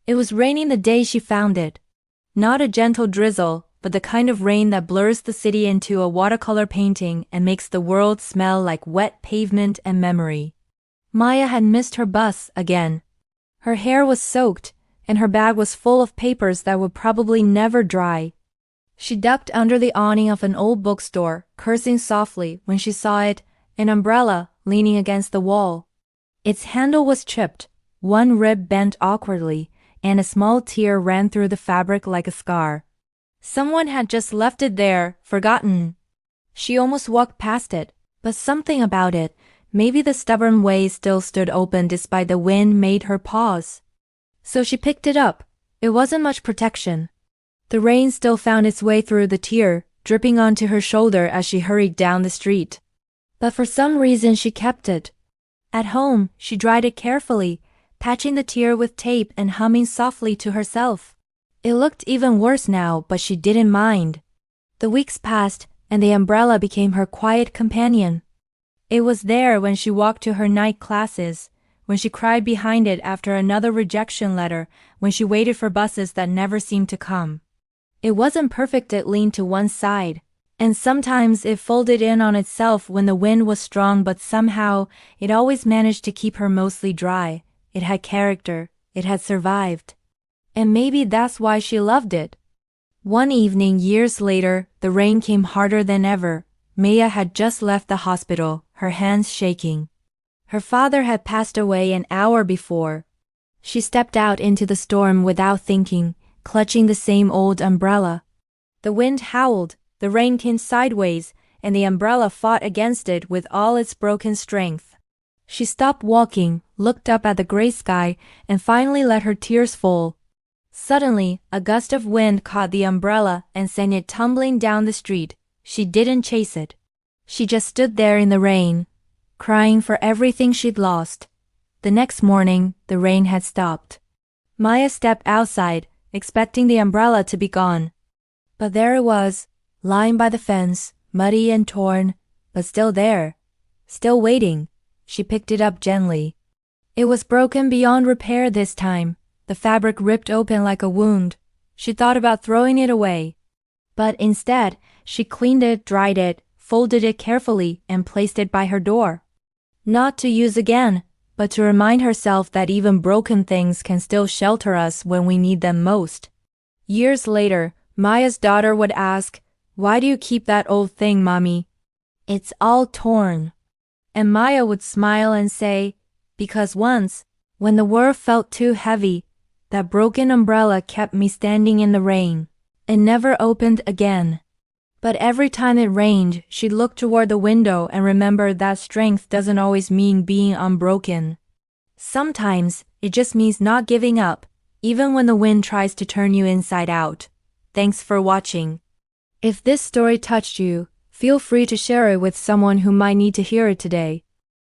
It was raining the day she found it. Not a gentle drizzle, but the kind of rain that blurs the city into a watercolor painting and makes the world smell like wet pavement and memory. Maya had missed her bus again. Her hair was soaked, and her bag was full of papers that would probably never dry. She ducked under the awning of an old bookstore, cursing softly when she saw an umbrella, leaning against the wall. Its handle was chipped, one rib bent awkwardly, and a small tear ran through the fabric like a scar. Someone had just left it there, forgotten. She almost walked past it, but something about it, maybe the stubborn way still stood open despite the wind, made her pause. So she picked it up. It wasn't much protection. The rain still found its way through the tear, dripping onto her shoulder as she hurried down the street. But for some reason she kept it. At home, she dried it carefully, patching the tear with tape and humming softly to herself. It looked even worse now, but she didn't mind. The weeks passed, and the umbrella became her quiet companion. It was there when she walked to her night classes, when she cried behind it after another rejection letter, when she waited for buses that never seemed to come. It wasn't perfect, it leaned to one side, and sometimes it folded in on itself when the wind was strong, but somehow it always managed to keep her mostly dry. It had character, it had survived. And maybe that's why she loved it. One evening years later, the rain came harder than ever. Maya had just left the hospital, her hands shaking. Her father had passed away an hour before. She stepped out into the storm without thinking, clutching the same old umbrella. The wind howled, the rain came sideways, and the umbrella fought against it with all its broken strength. She stopped walking, looked up at the gray sky, and finally let her tears fall. Suddenly, a gust of wind caught the umbrella and sent it tumbling down the street. She didn't chase it. She just stood there in the rain, crying for everything she'd lost. The next morning, the rain had stopped. Maya stepped outside, expecting the umbrella to be gone. But there it was, lying by the fence, muddy and torn, but still there, still waiting. She picked it up gently. It was broken beyond repair this time, the fabric ripped open like a wound. She thought about throwing it away. But instead, she cleaned it, dried it, folded it carefully, and placed it by her door. Not to use again, but to remind herself that even broken things can still shelter us when we need them most. Years later, Maya's daughter would ask, "Why do you keep that old thing, Mommy?" "It's all torn." And Maya would smile and say, "Because once, when the world felt too heavy, that broken umbrella kept me standing in the rain. It never opened again." But every time it rained, she'd look toward the window and remember that strength doesn't always mean being unbroken. Sometimes, it just means not giving up, even when the wind tries to turn you inside out. Thanks for watching. If this story touched you, feel free to share it with someone who might need to hear it today.